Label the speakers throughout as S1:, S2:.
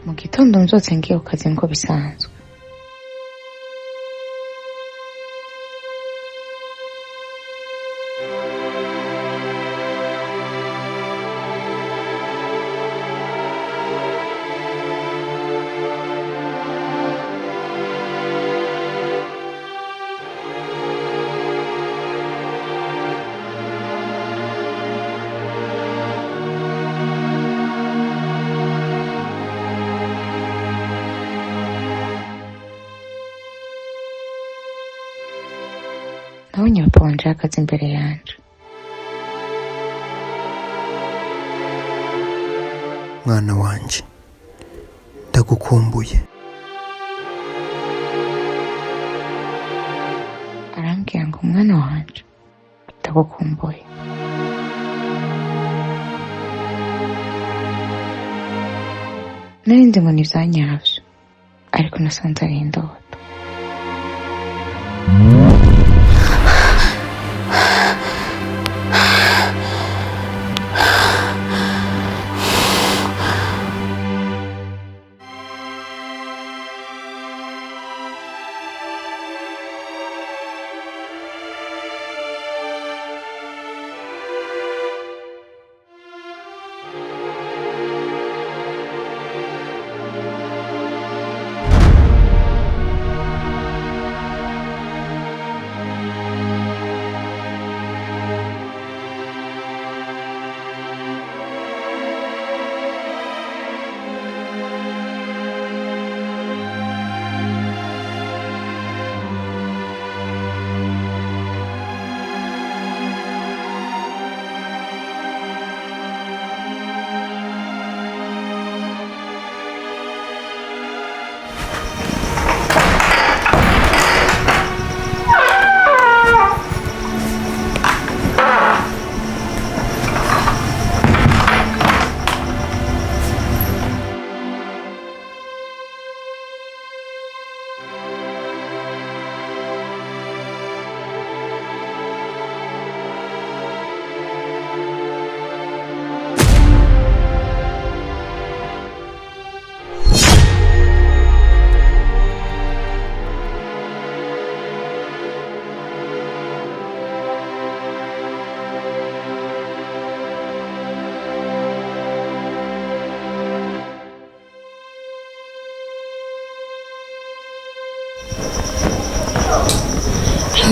S1: mu gitondo nzotse ngiye ku kazi ngo bisanzwe. Nabonye papa wanje ahagaze imbere yanje.
S2: Mwana wanje, ndagukumbuye.
S1: Arambwira ngo mwana wanje, ndagukumbuye. Narindi ngo n'ivyanyavyo, ariko nasanze ari indoto.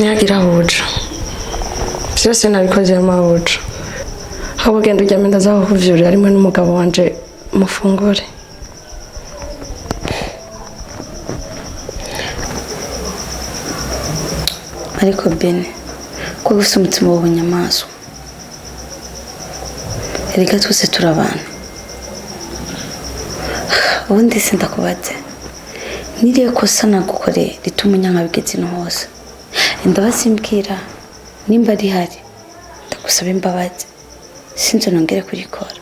S3: Nyagira hoja. Byose nabikoze amahoja. Habo genda ujya menda zaho kuvyurira rimwe n'umugabo wanje mufungure.
S4: Ariko bene ko gusa umutima w'ubunyamaso. Erega twese turabana. Ubundi sindakubaze. Niriye kosa nagukoreye rituma unyangabigeze no hose. Imbabazi mbwira nimba ari hari ndagusaba imbabazi sinzo nongere kurikora.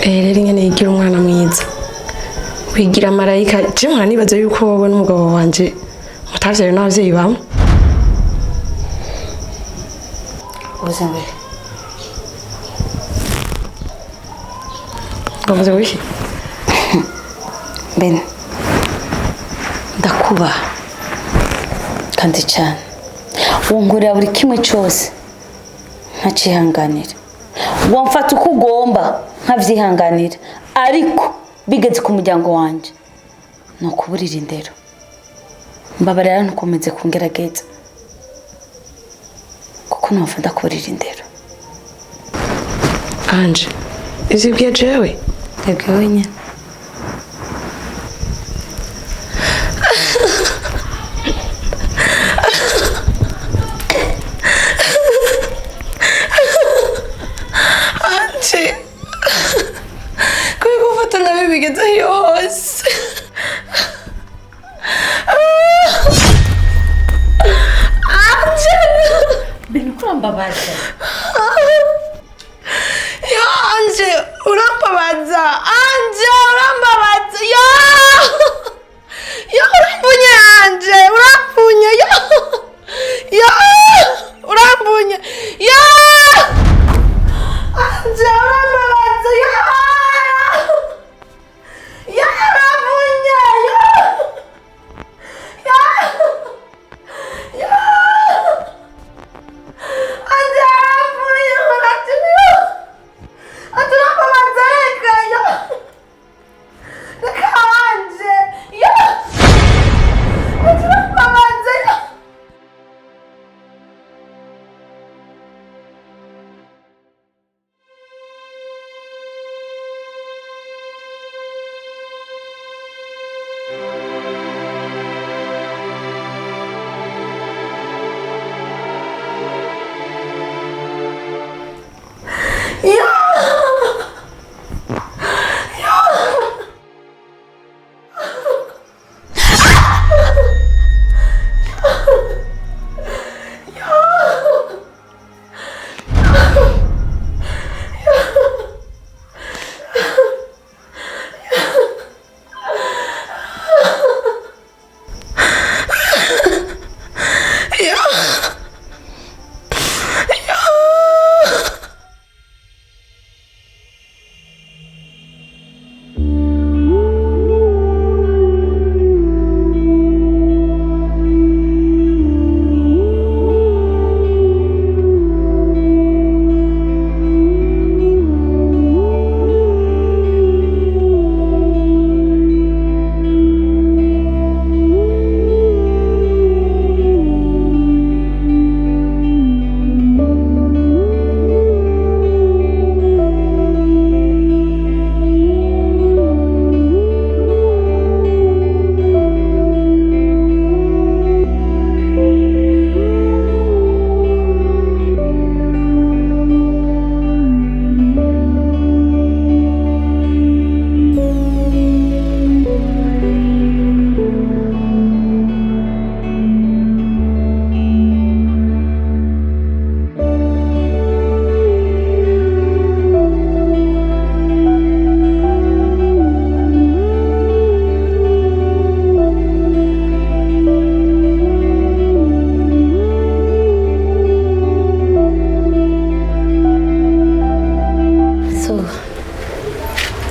S3: Rero nyene yigira umwana mwiza wigira marayika je mwana nibaza yuko wowe n'umugabo wanje mutavyaye n'abavyeyi bamwe.
S4: Uzambe
S3: Ngomuze wishi
S4: Ben ndakuba kandi cyane wongorera buri kimwe cyose ntacihanganira wamfata uko ugomba nkavyihanganira ariko bigeze ku muryango wanje no kuburira indero mbabarira ntukomeze kungerageza kuko nofanda kuburira indero.
S3: Anje izibwiye jewe
S4: Ebwe wenyine
S3: bigeze yose.
S4: Binukura mbabaza.
S3: Ya Anje, urambabaza. Anje, urambabaza. Ya! Ya urampunye Anje, urampunye. Ya! Ya! Urampunye. Ya! Anje, urambabaza. Ya!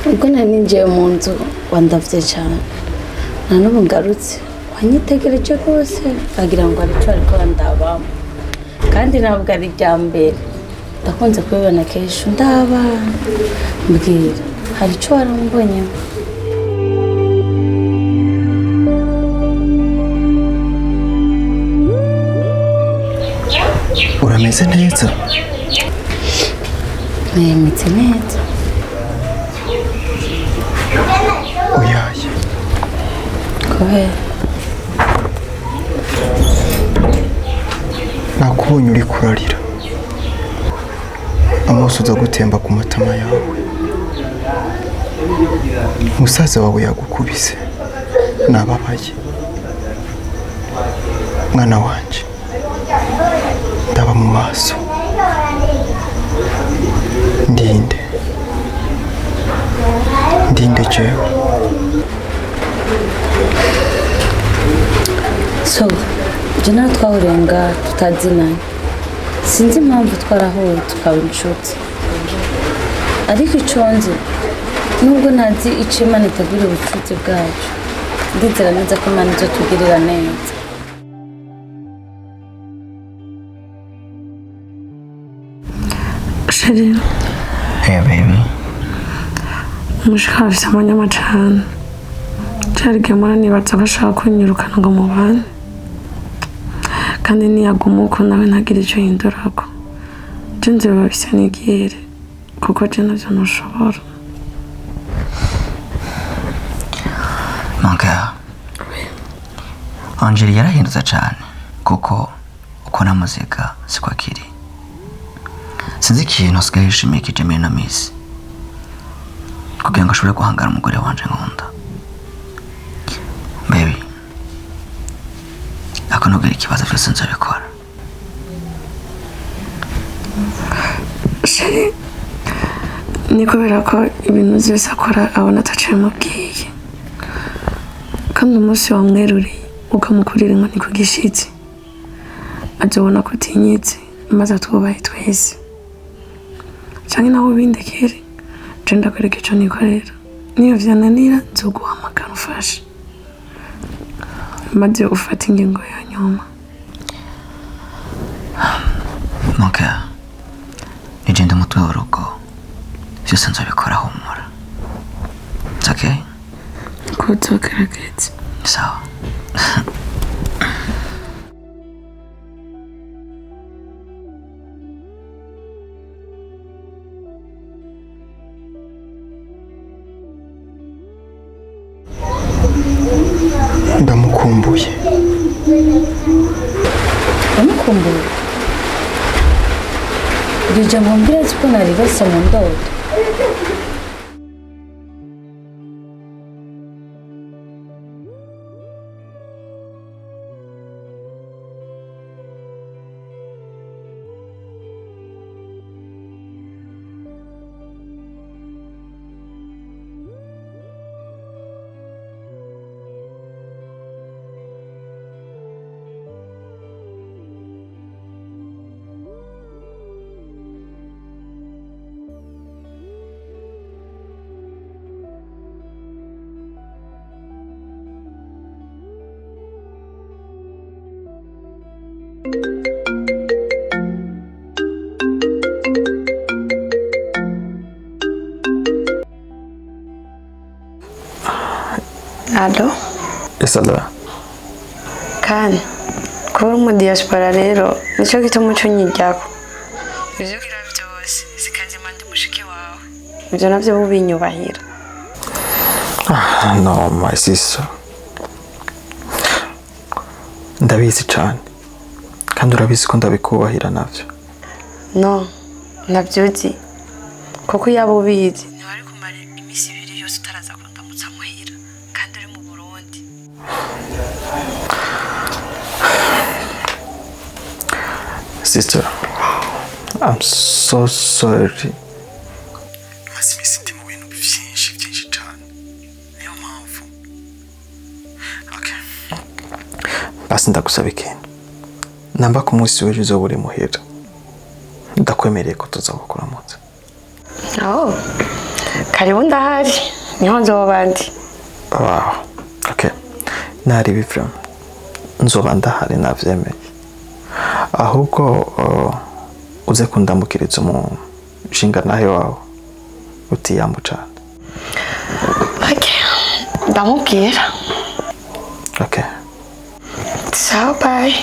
S4: ubwo nari ninjiye mu nzu wandavye cyane nta n'ubu ngarutse wanyitegereje rwose agira ngo ari cyo ariko ndabamo kandi ntabwo ari irya mbere ndakunze kubibona kenshi ndaba mbwira hari icyo warambonye
S2: urameze neza
S4: meze neza
S2: uyaye
S4: kubera
S2: nakubonye uri kurarira amaso uza gutemba ku matama yawe musaza wawe yagukubise nababaye mwana wanje ndaba mu maso ndinde jewe
S4: so ibyo nawe twahurenga tutazinanye sinzi impamvu twarahuye tukaba inshuti ariko icyo nzi nubwo ntazi icyo Imana itegura ubucuti bwacu ndizera neza ko Imana ibyo tugirira neza
S3: Sheri
S2: hey baby
S3: umushaka afite amanyamacana cyari gemura nibatse ko ashaka kunyirukana ngo mubane kandi niyaguma uko nawe ntagira icyo yindurako byo nzira bisa n'igiyere kuko je navyo ntushobora
S5: Manka Angeli yarahindutse cyane kuko uko namuzika siko akiri sinzi ikintu asigaye yishimiye kijemeye na misi kugira ngo ashobore guhangara umugore wanje nkunda baby ako nubwira ikibazo byose nzabikora
S3: Sheri ni kubera ko ibintu byose akora abona ataciye mubwiye kandi umunsi wamweruriye ukamukurira inkoni ku gishitsi azobona ko utinyitse maze atwubahe twese cyangwa nawe ubindekere je ndakwereka icyo nikorera niyo vyananira nzoguhamagara ufashe maze ufata ingingo ya nyuma
S5: Manka nigenda umutwe w'urugo byose nzabikora humura it's okay
S3: kuzogerageza
S5: sawa
S2: ndamukumbuye
S4: ndamukumbuye iryo jambo mbwira ko naribase mu ndoto
S3: Alo
S2: esala
S3: kandi kuba mu diaspora rero nicyo gituma uco nyijyako ivyo gira byose zikazima ndi mushiki wawe ibyo navyo bubinyubahira
S2: no my sister ndabizi cyane kandi urabizi ko ndabikubahira navyo
S3: no nabyuzi kuko yaba ubizi ntiwari kumara iminsi ibiri yose utaraza kundamutsa muhira kandi uri mu Burundi
S2: sister I'm so sorry maze iminsi ndi mu bintu byinshi cyane niyo mpamvu okay basi ndagusaba ikintu namba ku munsi w'ejo uzoba uri muhira ndakwemereye ko tuzagukuramutsa
S3: karibu ndahari niho nzoba ndi.
S2: Wow. Okay. Nari bifra. Nzoba ndahari navyemeye. Ahubwo uze kundamukiriza mu nshinga nahe wawe utiyambo cyane.
S3: Okay. Ndamubwira.
S2: Okay.
S3: So bye.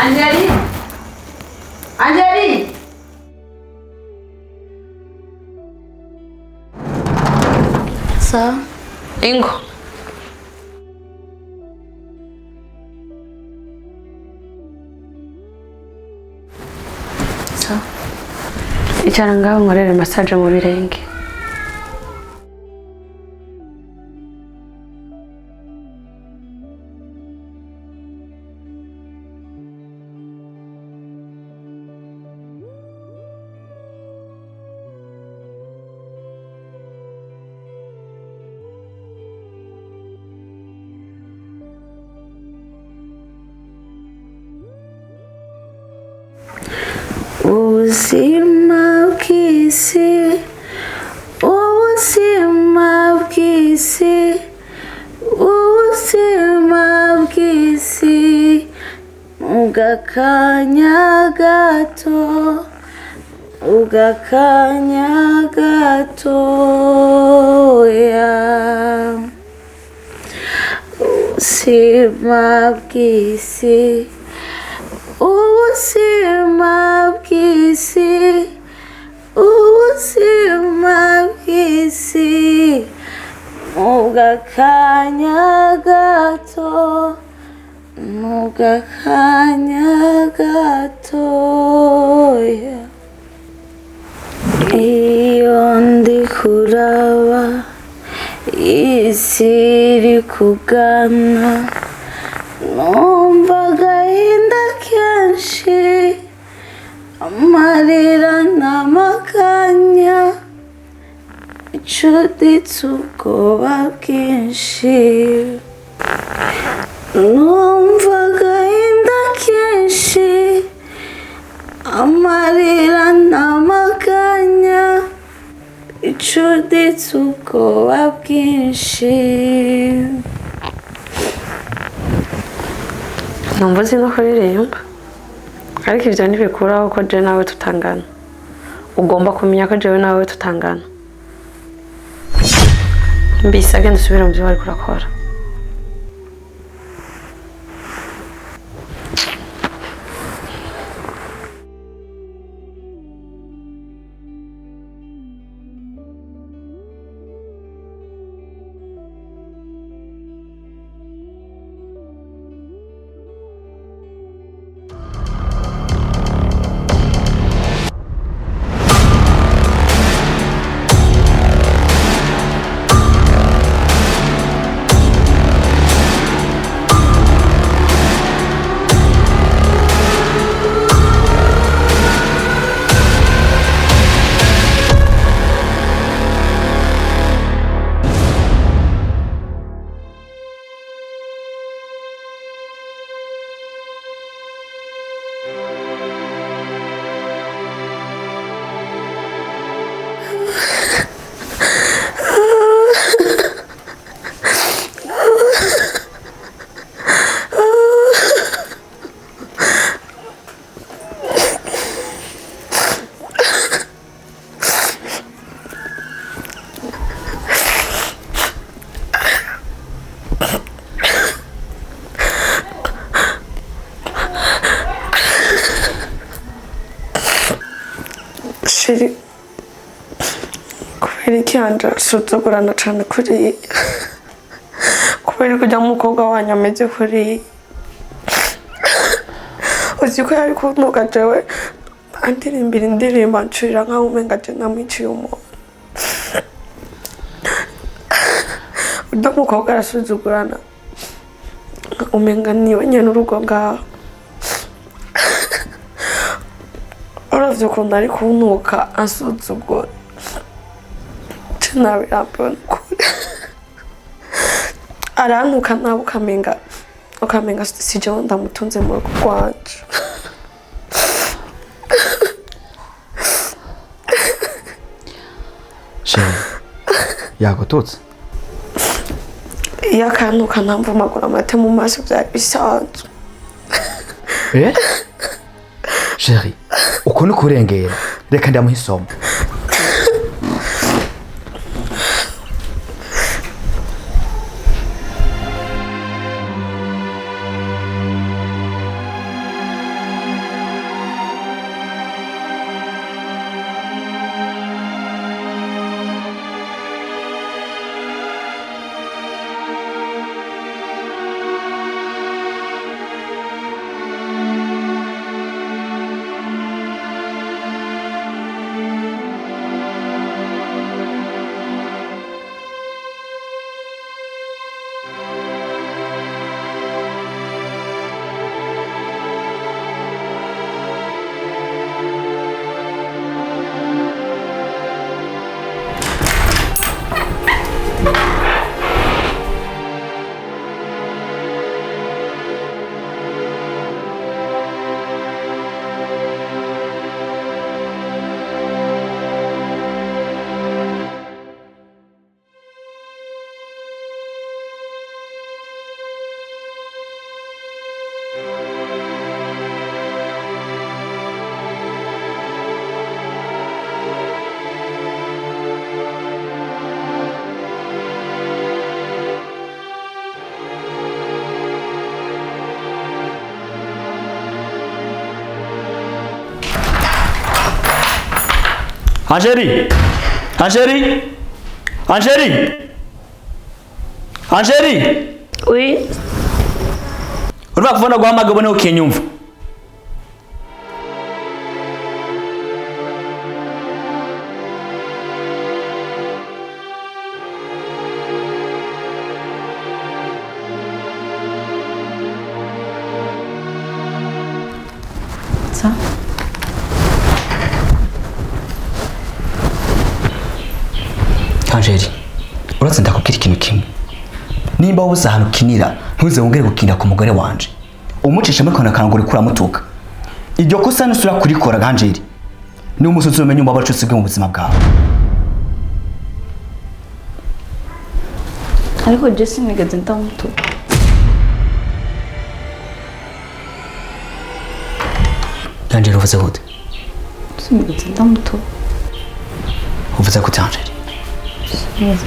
S4: Anjali? Anjali? Sa?
S3: Ingo.
S4: Sa?
S3: Icara ngaho nkorere massage mu birenge.
S4: Ubuzima bw'isi, ubuzima bw'isi, ubuzima bw'isi, ugakanya gato, ugakanya gatoya. Ubuzima bw'isi, ubuzima bw'isi, ubuzima bw'isi, ugakanya gato, ugakanya gatoya. Iyo ndi kuraba isi iri kugana, numva agahinda kenshi, amarira n'amaganya, icuditse ubwoba bwinshi. Numva agahinda kenshi, amarira n'amaganya, icuditse ubwoba bwinshi.
S3: Numva uzi no kuririmba ariko ivyo ntibikuraho ko je nawe tutangana. Ugomba kumenya ko jewe nawe tutangana. Mbisage ndusubira mu byo wari kurakora. Shiri kubera iki hanje suzugurana cane kuri kubera kujya umukobwa wanyu ameze kuri uzi ko yari kuntuka jewe andirimbira indirimbo ncurira nkaho umenga je namwiciye umuntu. Udo mukobwa arasuzugurana umenga niwe nyene urugo bwawe uravye ukuntu ari kuntuka ansuzugura nawe urambona ukuri arantuka nawe ukamenga si jewe ndamutunze mu rugo rwanje
S2: Sheri yagututse
S3: iyo akantuka ntamvumagura amate mu maso byari bisanzwe
S2: Sheri uko ni kurengera reka ndamuha isomo
S5: Angérie! Angérie! Angérie! Angérie!
S3: Oui.
S5: Urumva kuvuna guhamagara ubone ukenyumva. Angérie, uratse ndakubwira ikintu kimwe. Nimba ubuze ahantu ukinira, ntuze wongere gukinira ku mugore wanje. Umucisha muri kona kangore kura mutuka. Iryo kosa nusura kurikora Angérie. Ni umusozi umenye umba bacutse bwe mu buzima bwawe.
S4: ariko Jesse nigeze ndamutuka.
S5: Angérie uvuze gute?
S4: Sinigeze ndamutuka.
S5: Uvuze gute Angérie?
S4: Yes.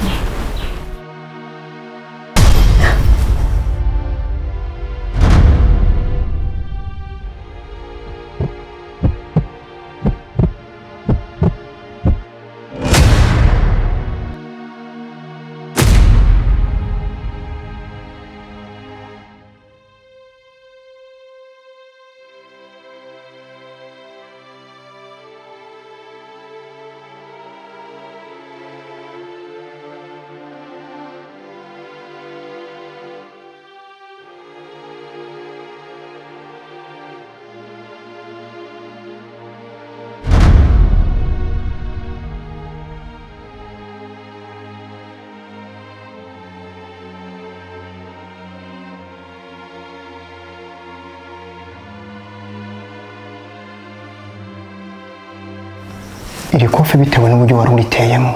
S6: iri kofi bitewe n'uburyo wari uriteyemo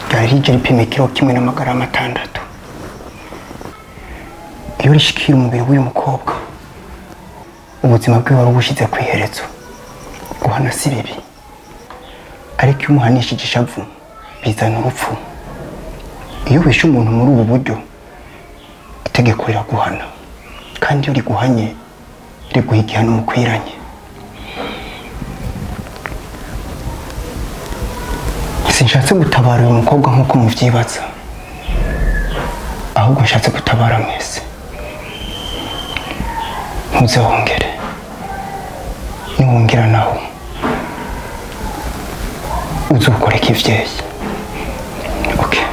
S6: ryari rigera ipima kilo 1.6 iyo rishikira umubiri w'uyu mukobwa ubuzima bwe wari ubushize ku iherezo guhana si bibi ariko iyo umuhanishije ishavu bizana urupfu iyo wishe umuntu muri ubu buryo itegeko riraguhana kandi iyo riguhanye riguha igihano mukwiranye sinshatse gutabara uyu mukobwa nk'uko muvyibaza ahubwo nshatse gutabara mwese ntuzehongere niwongera naho uzokoreka ivyeyi okay.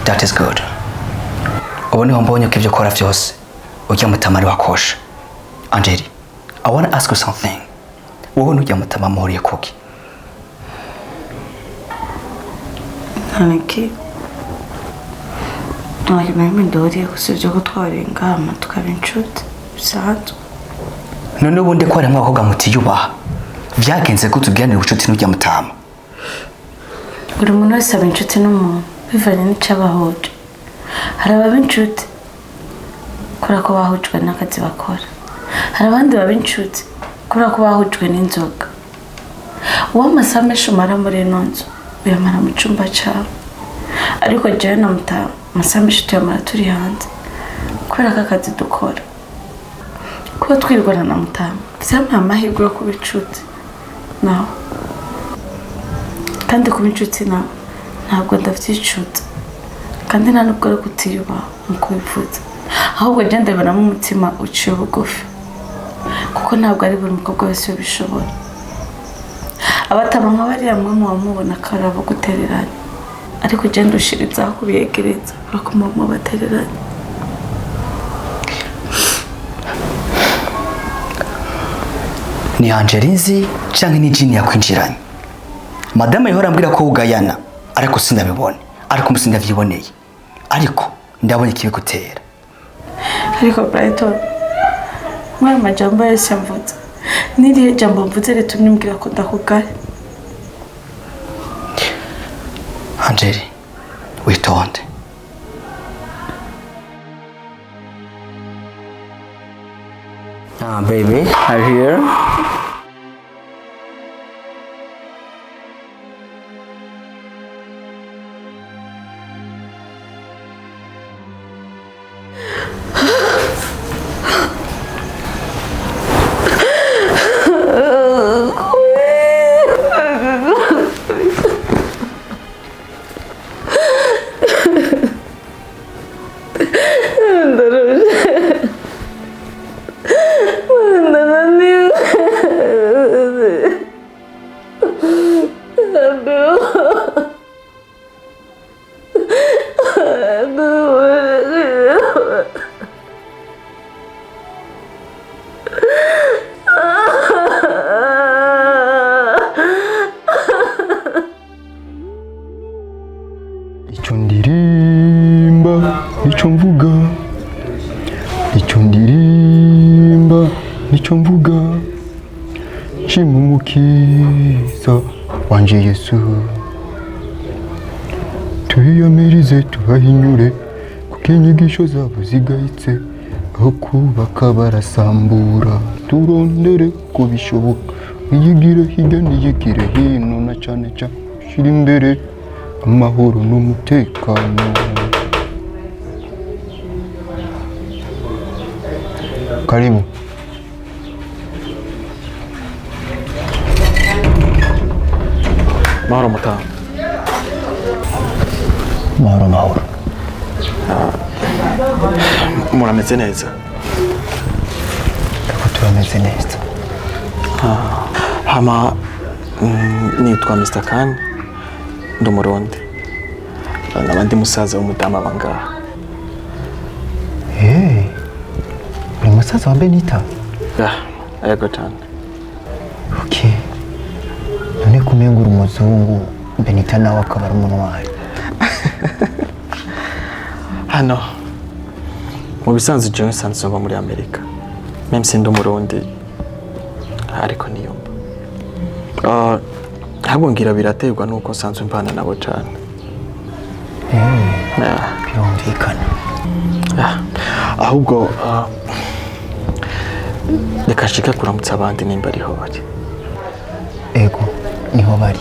S5: That is good. Ubu niho mbonye ko ibyo ukora byose ujya mutamari wakosha. Angeli, I want to ask you something. Wowe ujya mutama muhuriye kuki?
S3: Ntaneke ntabwo ndoriye gusubya ko twarengama tukaba inshuti bisanzwe.
S5: None ubundi ko ari mwabakobwa mutiyubaha byagenze ko tuganira ubucuti n'ujya mutama.
S3: Buri muntu wese aba inshuti n'umuntu bivanye n'icyabahoje. Hari ababa inshuti kubera ko bahujwe n'akazi bakora, hari abandi baba inshuti kubera ko bahujwe n'inzoga. Uw'amasaha menshi umara muri ino nzu uyamara mu cyumba cyawe, ariko jewe na mutama amasaha menshi tuyamara turi hanze kubera ko akazi dukora. Kuba twirwana na mutama byamuha amahirwe yo kuba inshuti nawe, kandi kuba inshuti nawe ntabwo ndafite inshuti kandi nta nubwo ari kutiyubaha nk'uko bivuze, ahubwo njye ndabonamo umutima uciye bugufi kuko ntabwo ari buri mukobwa wese ubishobora. Abatama nka bariya mwe mubamubona ko ari abo gutereranya, ariko njye ndushirizaho kubiyegereza kuko muba batereranya.
S5: Ni Angelizi cyangwa ni jini yakwinjiranye? Madame yahora ambwira ko ugayana ariko sindabibone, ariko musi ndavyiboneye, ariko ndabonye kibigutera.
S3: Ariko Brighton mwa majambo yose mvuze niriye jambo mvuze ritumye mbwira ko ndakugaya.
S5: Angeli, witonde.
S2: Baby, are you here?
S7: Icyo ndirimba nicyo mvuga, icyo ndirimba nicyo mvuga, nshima umukiza wanje Yesu. Tuyiyamirize tubahinyure kuko inyigisho zabo zigayitse, aho kubaka barasambura. Turondere ko bishoboka, wiyigire hirya niyigire hino, na cyane cyane ushyira imbere amahoro n'umutekano. Karibu.
S2: Mahoro mutama.
S6: Mahoro mahoro.
S2: Murameze neza?
S6: Ko turameze neza.
S2: Hama nitwa Mr. Khan, ndi Umurundi. N'abandi musaza w'umutama bangaha.
S6: Uri musaza wa Benita?
S2: Yego cyane.
S6: Okay. None kumengura umuzungu, Benita nawe akaba ari umunwari.
S2: Hano mu bisanzwe jewe nsanzwe mba muri Amerika, même si ndi Umurundi ariko niyumva. Ahubwo ngira biraterwa nuko nsanzwe mpana nabo cyane.
S6: Birumvikana.
S2: Ahubwo reka nshike kuramutsa abandi nimba ariho bari.
S6: Ego, niho bari.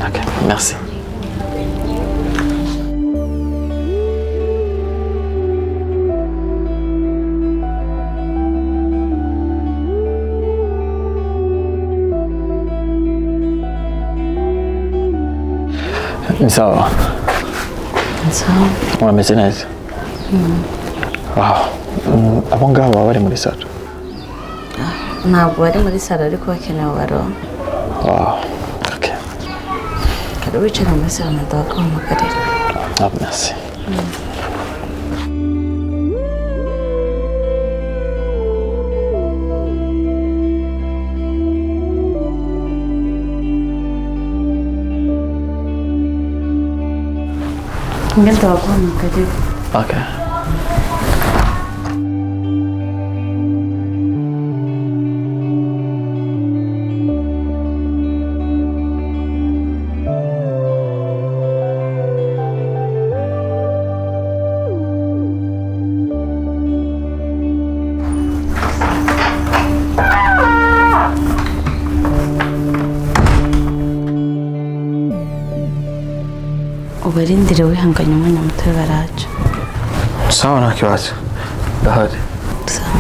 S2: Okay, merci. Sawa.
S3: Sawa.
S2: Urameze neza? Abo ngabo baba bari muri salo?
S3: Ntabwo bari muri salo ariko bakenewe baronka.
S2: Okay.
S3: Kari wicara muri salo ndabakumugarira.
S2: Merci.
S4: Ngenda waguhamagariye.
S2: Okay.
S4: Ubarindire wihanganye umwanya muto baraje.
S2: Sawa nta kibazo. Ndahari.
S4: Sawa.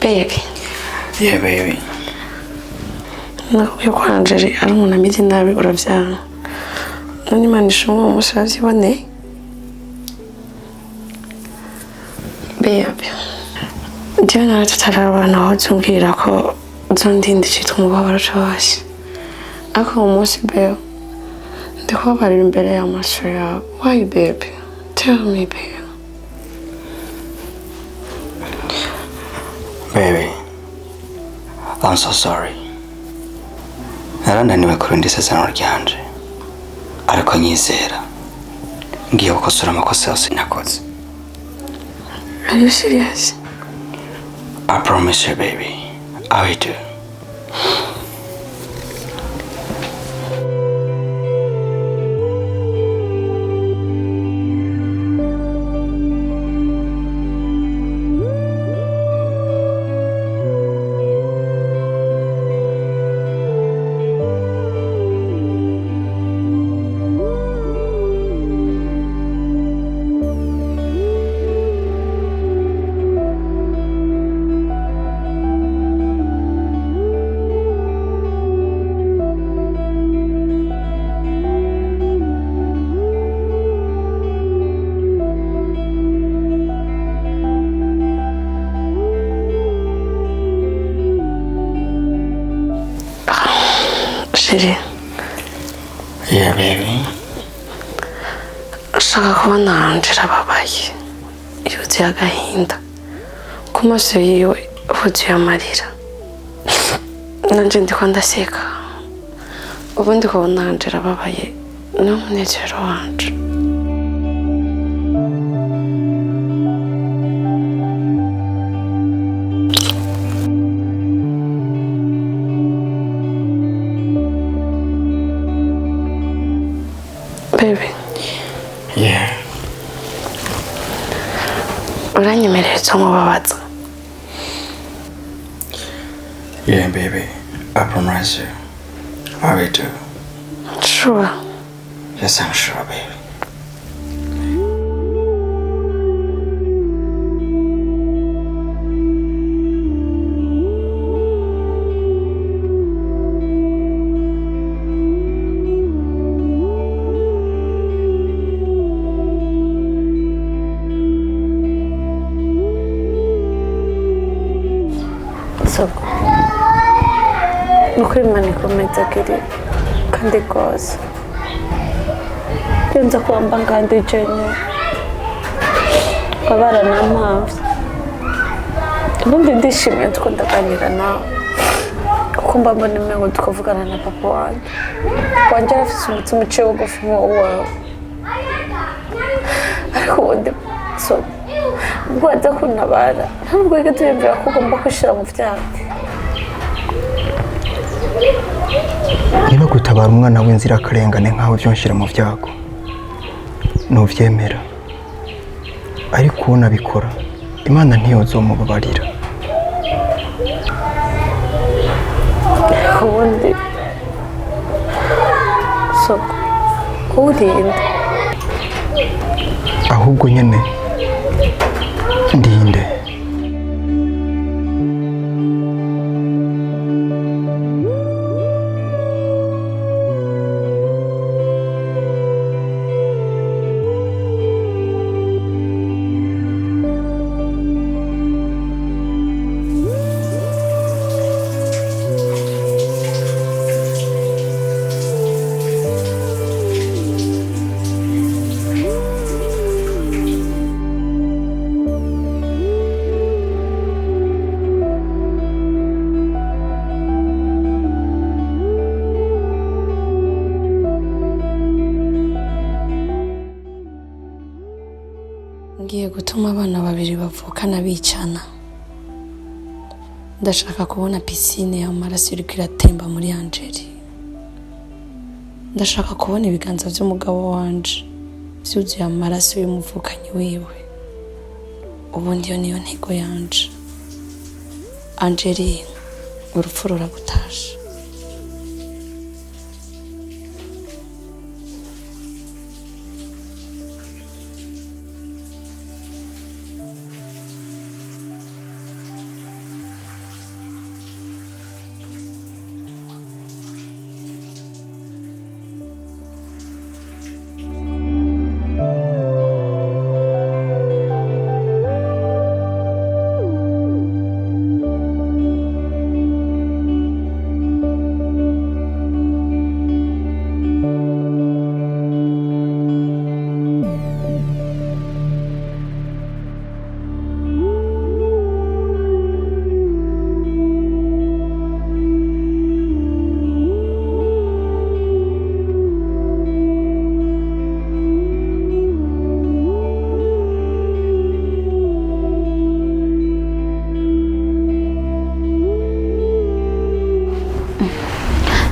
S3: Baby.
S6: Yeah, baby.
S3: Nakubwiye ko Angeli ari umuntu ameze nabi urabyanga. None Imana ishimwe uwo munsi waziboneye. Baby. Njyewe nawe tutarabana aho tumbwira ko uzondinda icyitwa umubabaro cyose. Ariko uwo munsi babe ndi kubabarira imbere y'amaso yawe. Why baby? Tell me baby.
S6: Baby, I'm so sorry. Narananiwe kurinda isezerano ryanje, ariko nyizera ngiye gukosora amakosa yose nakoze.
S3: Are you serious?
S6: I promise you, baby, I will do. Chérie. Yeah, baby.
S3: Shaka kubona Angela ababaye. Yuzuye agahinda. Ku maso yiwe huzuye amarira. Nanje ndiko ndaseka. Ubundi kubona Angela ababaye ni umunezero wanje. Baby.
S6: Yeah.
S3: Uranyemereye tumubabaza.
S6: Yeah, baby. I promise you, I will do.
S3: Sure.
S6: Yes, I'm sure, baby.
S3: Soko. Nukuri Imana ikomeza kiri kandi kose. Nza kwamba ngandi jenye. Babara n'amazi. Ubundi ndishimye tuko ndaganira nawe. Kuko mba mbona imengo tukavugana na papa wanjye. Wanjye afite umutima uciye bugufi nk'uwawe. Ariko ubundi so ubwo ajya kuntabara ntabwo reka tuyumvira ko ugomba kwishyira mu byaha.
S6: Niba gutabara umwana w'inzirakarengane nkaho byonshyira mu byago nuvyemera, ariko uwo nabikora Imana ntiyozomubabarira.
S3: ubundi soko urinde
S6: ahubwo nyine ndinde.
S3: ngiye gutuma abana babiri bavukana bicana. Ndashaka kubona pisine y'amaraso iriko iratemba muri Angeli. Ndashaka kubona ibiganza by'umugabo wanje byuzuye amaraso y'umuvukanyi wiwe. Ubundi yo niyo ntego yanje. Angeli, urupfu ruragutasha.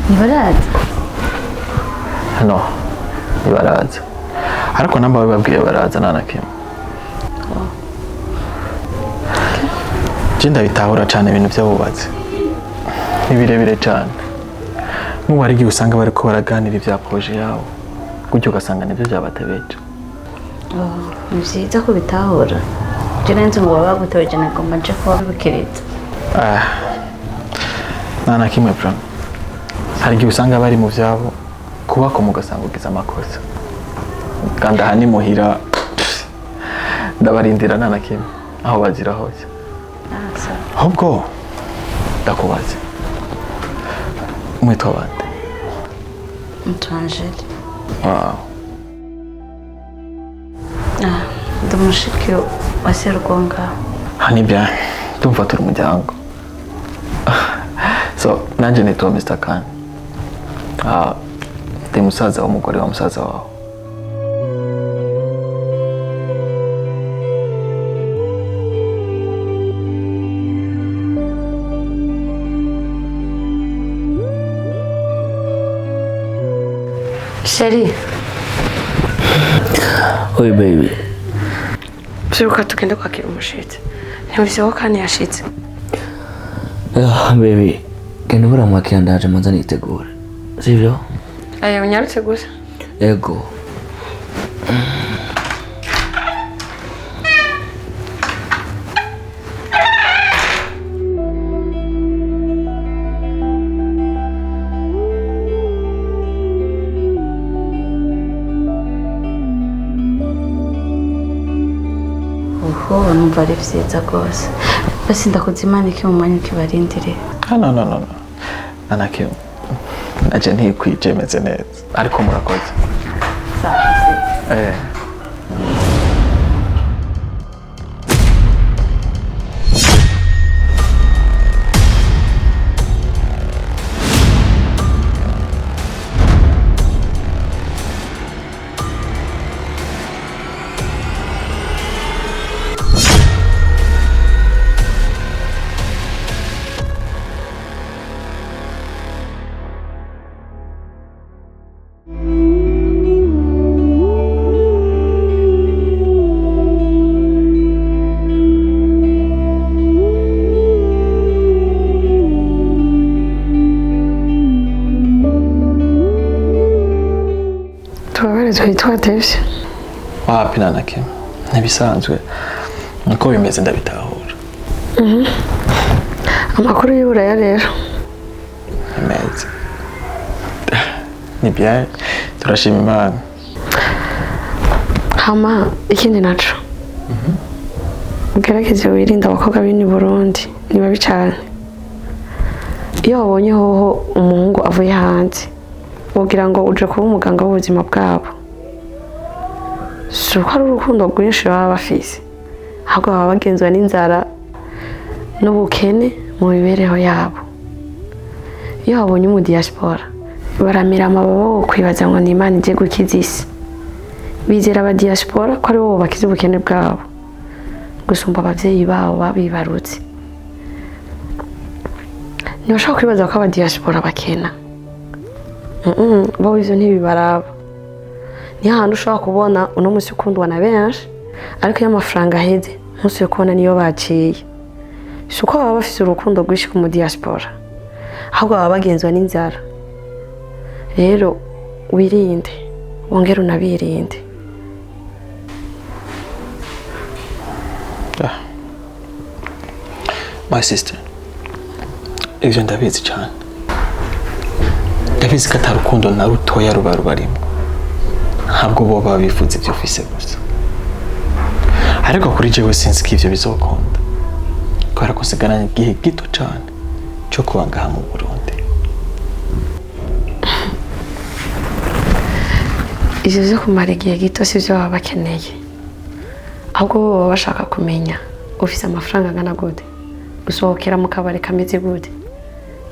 S4: Ntibaraza?
S2: No, ntibaraza. Ariko namba bababwiye baraza nta na kimwe. Jinda bitahura cyane ibintu by'abubatsi. Ni birebire cyane. N'ubu hari igihe usanga bariko baraganira ibya projet yawo. Gutyo ugasanga nibyo byabatebeje.
S4: Ni byiza ko bitahura. Je nenze ngo baba gutoje na ngoma je ko babikirita.
S2: Nta na kimwe bro. Hari igihe usanga bari mu byabo kubako mugasanga ugize amakosa. Kandi aha ni muhira ndabarindira nta na kimwe aho bazira hose. Ahubwo ndakubaza umwitwa bande?
S4: Angeli.
S2: Wow.
S4: Ndumushiki wa Serugonga.
S2: Hanibya tumva turi umuryango. So nanje nitwa Mr. Khan. Ndi musaza w'umugore wa musaza wawe.
S3: Sheri,
S5: Oi baby.
S3: byuka tugende kwakira umushitsi. Ntibiseho kandi yashitse.
S5: Baby, genda buramwakira ndaje manza nitegura. Sivyo?
S3: Aya unyarutse gusa.
S5: Ego.
S4: Numva ari vyiza rwose. Basi ndakuzimana iki mu mwanya ukibarindire.
S2: No. Nta kimwe. Aje ntikwije meze neza. Ariko murakoze.
S4: Sawa.
S3: ntitwatevye
S2: wapi na kimwe ntibisanzwe niko bimeze ndabitahura
S3: amakuru y'uburaya rero
S2: imeze ni bien turashima Imana
S3: hama ikindi naco ugerageze wirinda abakobwa b'ini Burundi ni babi cyane iyo wabonye hoho umuhungu avuye hanze wogira ngo uje kuba umuganga w'ubuzima bwabo si uko ari urukundo rwinshi baba bafise ahubwo baba bagenzwa n'inzara n'ubukene mu mibereho yabo iyo wabonye umudiyasipora baramira amababa wo kwibaza ngo ni Imana igiye gukiza isi bizera abadiyasipora ko ari bo bakiza ubukene bwabo gusumba abavyeyi babo babibarutse ntibashaka kwibaza ko abadiyasipora bakena bo ivyo ntibibaraba ni hahandi ushobora kubona uno musi ukundwa na benshi ariko iyo amafaranga aheze umunsi yo kubona niyo baciye si uko baba bafise urukundo rwinshi ku mudiyasipora ahubwo baba bagenzwa n'inzara rero wirinde wongere unabirinde
S2: my sister ivyo ndabizi cyane ndabizi ko atari urukundo na rutoya ruba rubarimo ntabwo bo baba bifuza ibyo ufise gusa ariko kuri jewe sinzi ko ivyo bizokunda kubera ko nsigaranye igihe gito cyane cyo kuba ngaha mu Burundi
S3: ivyo vyo kumara igihe gito si vyo baba bakeneye ahubwo bo baba bashaka kumenya ufise amafaranga angana gute gusohokera mu kabari kameze gute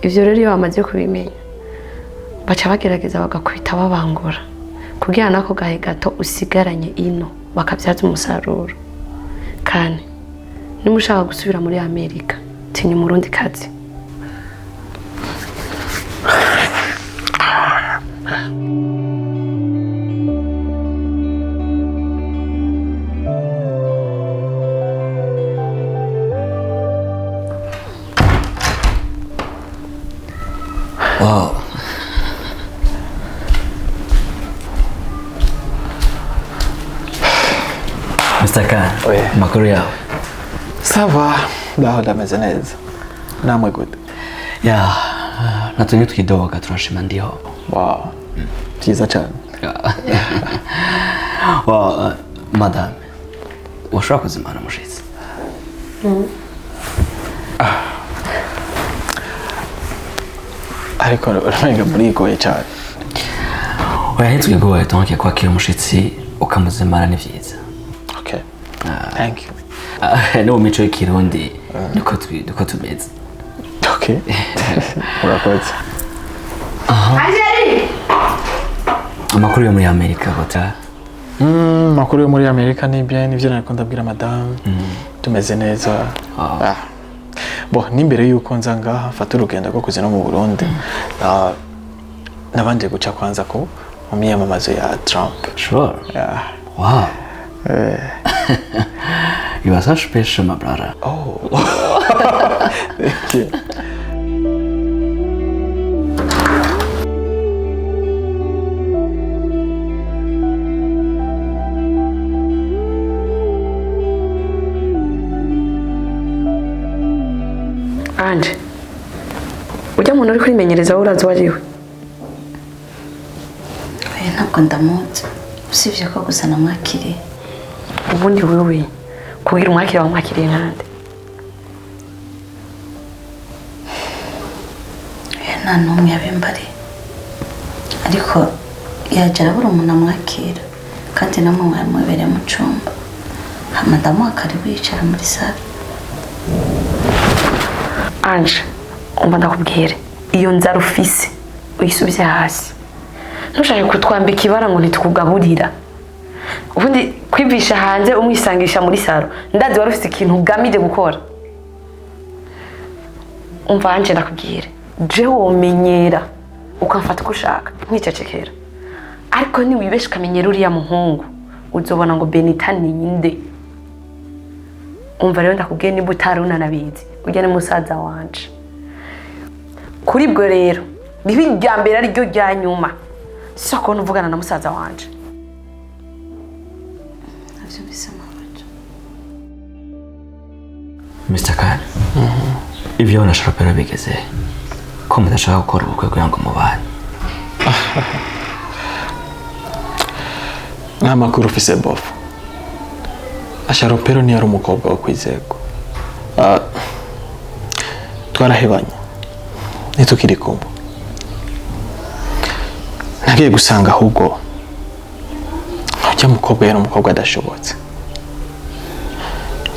S3: ivyo rero iyo bamaze kubimenya baca bagerageza bagakwita babangura kugira nako gahe gato usigaranye ino bakabyaza umusaruro kandi nimushaka gusubira muri Amerika tinya umurundi kazi
S5: Wow. Mr. Khan, makuru yawe?
S2: Sawa, ndaho ndameze neza. Namwe gute?
S5: Ya, natumye tukidoga turashima ndiho.
S2: Wow. Byiza cyane.
S5: Wow, madame. Washaka kuzimana mushitsi?
S2: Ariko uramenga murigoye cyane.
S5: Oya ntitwigoye tonke kwakira umushitsi ukamuzimana ni vyiza.
S2: Okay. Thank you.
S5: No mico y'ikirundi niko tumeze.
S2: Okay. Urakoze.
S3: Angeli!
S5: Amakuru yo muri Amerika gota.
S2: Makuru yo muri Amerika ni bien nivyo nariko ndabwira madame. Tumeze neza. Bo nimbere yuko nza ngaha mfata urugendo rwo kuzina mu Burundi. Nabanje guca kwanza ko mu miyamamazo ya Trump.
S5: Sure.
S2: Yeah.
S5: Wow. You are so special, my brother.
S2: Oh. Thank you.
S3: Anje, ujya muntu uri kurimenyereza urazi wariwe?
S4: Oya ntabwo ndamuzi usibye ko gusa namwakiriye.
S3: Ubundi wewe kugira umwakire wamwakiriye nkande?
S4: Oya nta n'umwe yabimbariye ariko yaje arabura umuntu amwakira kandi namwe mwamubereye mu cumba hama ndamuha karibu yicara muri sare.
S3: Anje, umva ndakubwire iyo nzara ufise uyisubye hasi ntushake kutwambika ibara ngo ntitukugaburira ubundi kwivisha hanze umwisangisha muri saro ndazi wari ufite ikintu ugamije gukora. Umva Anje ndakubwire je womenyera ukamfata uko ushaka nkicecekera ariko niwibesha ukamenyera uriya muhungu uzobona ngo Benita ni inde. Umva rero ndakubwiye niba utaruna nabizi ujya ni musaza wanje kuri bwo rero bibi rya mbere ari ryo rya nyuma siko uvugana na musaza wanje.
S4: navyumvise amabaca.
S5: Mr. Khan. Ivyo na Sharopera bigeze ko mudashaka gukora ubukwe kugira ngo mubane.
S2: Nta makuru ufise bofu. Sharopero ni yari umukobwa wo kwizego. Twarahebanye nitukiri kumwe. Nagiye gusanga ahubwo ujya mukobwa yari umukobwa adashobotse.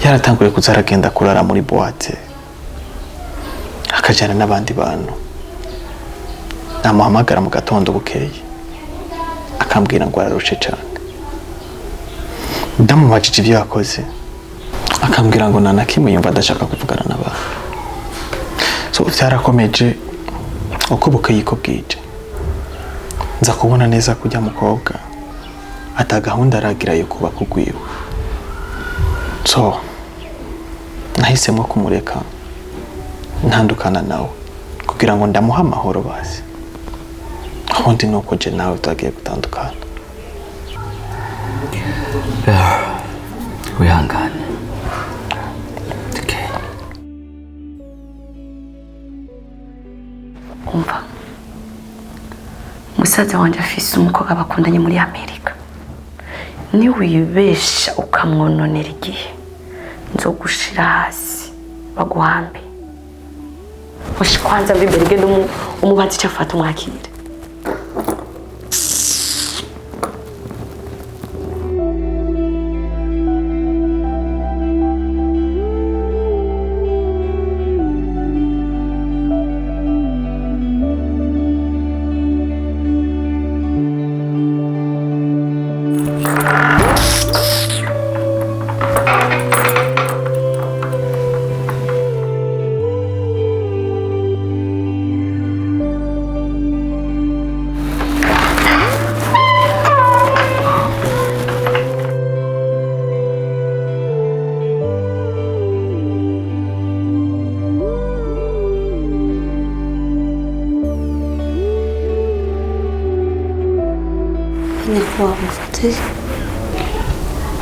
S2: Yaratanguye kuza aragenda kurara muri boîte akajyana n'abandi bantu. Namuhamagara mu gatondo bukeye akambwira ngo ararushe cyane. Ndamubajije ibyo yakoze akambwira ngo nta kimwe yumva adashaka kuvugana n'abantu. So byarakomeje uko bukeye ko bwije. Nza kubona neza kujya mukobwa atagahunda aragira yo kuba kugwiwe. So nahisemo kumureka ntandukana nawe kugira ngo ndamuha amahoro basi. Ubundi nuko je nawe twagiye gutandukana.
S5: Wihangane. Okay.
S3: Umva, musaza wanje afise umukobwa bakundanye muri Amerika. Ni wibesha ukamwononera igihe nzogushira hasi baguhambe. Ushi kwanza bimbere genda umubazi cyafata umwakire.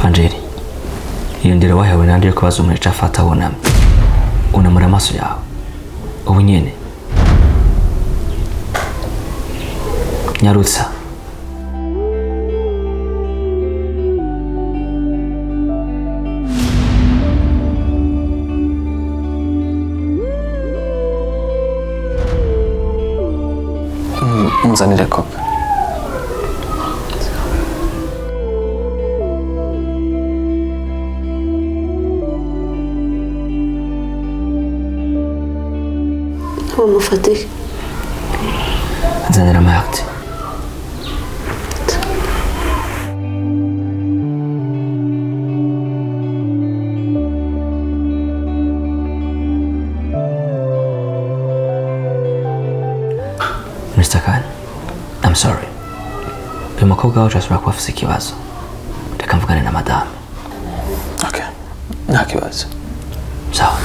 S5: Angeli, iyo ndira wahewe nandi yo kubaza umuntu afata wunamye. Unamura amaso yawe. Ubu nyene. Nyarutsa.
S2: Muzanire koga.
S4: Mufatike.
S5: Nzanira amayakiti. Mr. Khan, I'm sorry. Uyu mukobwa wacu ashobora kuba afise ikibazo. Reka mvugane na madame.
S2: Okay, nta kibazo.
S5: Sawa.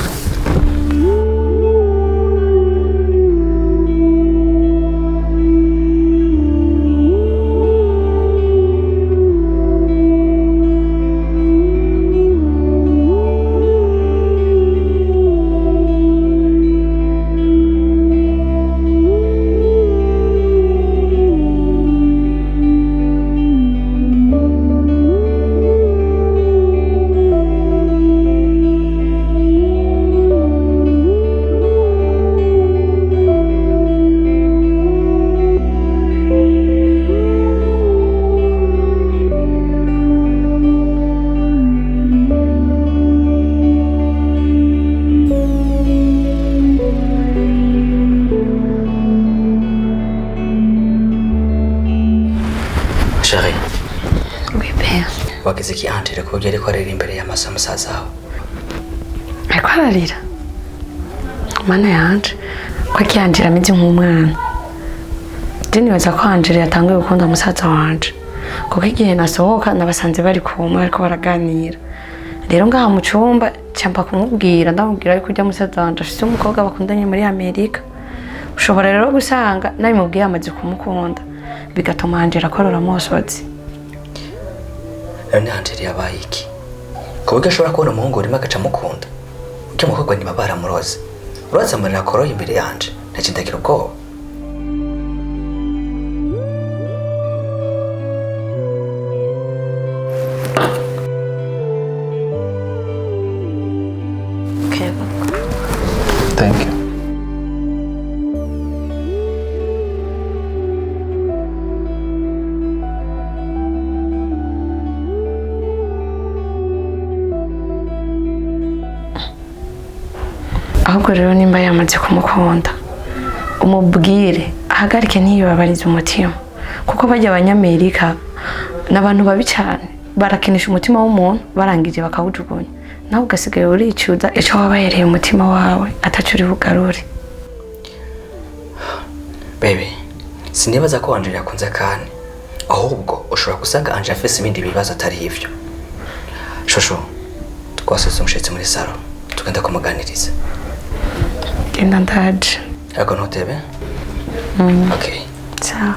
S5: Chérie.
S3: Oui, père.
S5: Wagize iki Angela ko byari ko arira imbere y'amaso musaza wawe?
S3: Ariko ararira. Mana yanje, ko kiyanjira ameze nk'umwana. Deni baza ko Angela yatanguye gukunda musaza wanje. Kuko igihe nasohoka nabasanze bari kumwe ariko baraganira. Rero ngaha mu cyumba cyamba kumubwira ndamubwira ariko ujya musaza wanje afite umukobwa bakundanye muri Amerika. Ushobora rero gusanga nabimubwiye amaze kumukunda bigatuma Angela akorora amosozi.
S5: none Angel yabaye iki ku buryo ashobora kubona umuhungu urimo agaca amukunda uko umukobwa niba baramuroze uraza amarira akoroye imbere yanje ntaci ndagira ubwoba
S2: Thank you.
S3: ahubwo rero nimba yamaze kumukunda umubwire ahagarike ntiyibabarize umutima kuko bajya abanyamerika n'abantu babi cyane barakinisha umutima w'umuntu barangije bakawujugunya nawe ugasigaye uricuza icyo wabayereye umutima wawe ataco uri bugarure.
S5: Baby sinibaza ko Angel yakunze kandi ahubwo ushobora gusanga Angel afise ibindi bibazo atari ivyo. Shosho twasose umushitsi muri salo tugenda kumuganiriza.
S3: Genda ndaje.
S5: Yako ntutebe? Okay.
S3: Ciao.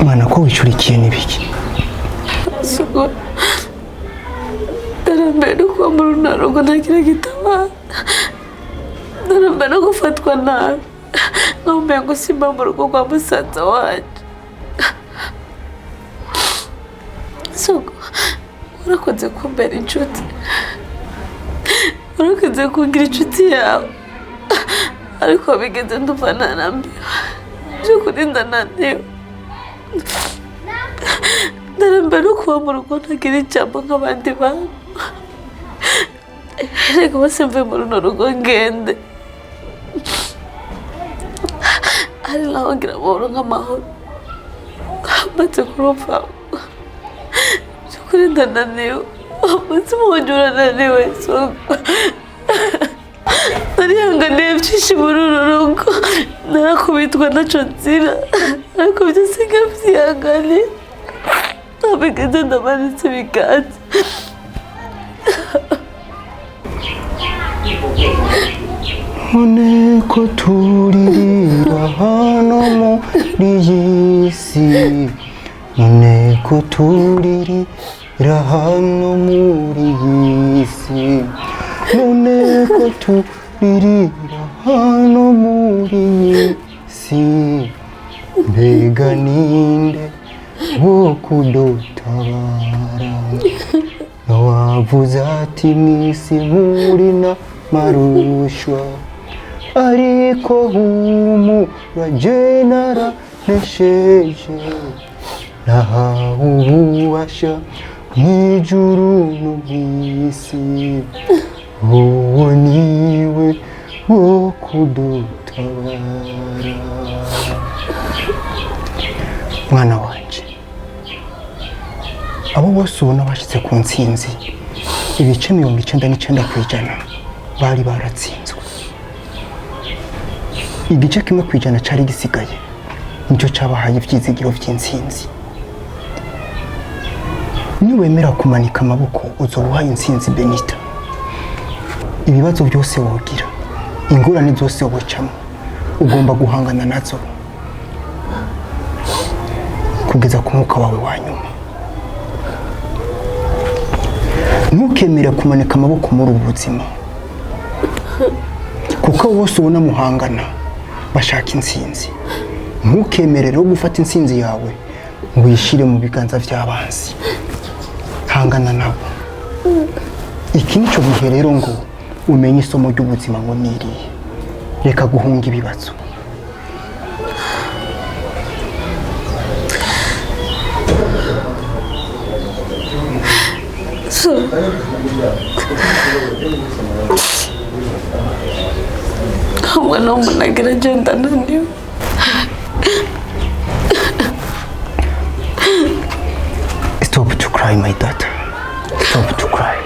S6: Mwana ko wicurikiye n'ibiki?
S3: Sugo. Darambere ko mu runaro ngo ntakira gitaba. Darambere ko fatwa nabi. Ngombe ngo simba mu rugo kwa musaza wanje. Sugo. Urakoze kumbera inshuti. Urakoze kugira inshuti yawe. Ariko bigeze ndumva narambiwe. Cyo kurinda nantewe. Darambere kuba mu rugo ntagira ijambo nk'abandi bantu. Reka bose mve mu runo rugo ngende. Ari naho ngira amahoro nk'amahoro. Maze kurupfa. Cyo kurinda nantewe. Umutima wanjye urananiwe Sugo. Narihanganiye byinshi muri uru rugo. Narakubitwa naco nzira. Ariko byose nkabyihanganiye. Ntabigeze ndamanitse ibiganza.
S7: None ko turirira hano muri iyi si, none ko turirira hano muri iyi si, none ko turirira hano muri iyi si, mbega ninde wo kudutabara? Nawavuze ati mwisi muri n'amarushwa, ariko humura je naranesheje, nahawe ububasha mw'ijuru no mw'isi, uwo niwe wo kudutabara.
S6: Mwana wanje, abo bose ubona bashyize ku ntsinzi ibice 99% bari baratsinzwe. Igice kimwe ku ijana cyari gisigaye nicyo cyabahaye ibyizigiro by'intsinzi. Niwemera kumanika amaboko uzobuha intsinzi Benita. Ibibazo byose wogira, ingorane zose wocamo, ugomba guhangana nazo kugeza ku mwuka wawe wa nyuma. Ntukemere kumanika amaboko muri ubu buzima, kuko bose ubona muhangana bashaka intsinzi. Ntukemere rero gufata intsinzi yawe ngo uyishyire mu biganza by'abanzi. Hangana nabo. Iki nicyo gihe rero ngo umenye isomo ry'ubuzima ngo niriye. Reka guhunga ibibazo.
S3: Mwana w'umuntu agira agenda ananiwe.
S6: Stop to cry, my daughter. Stop to cry.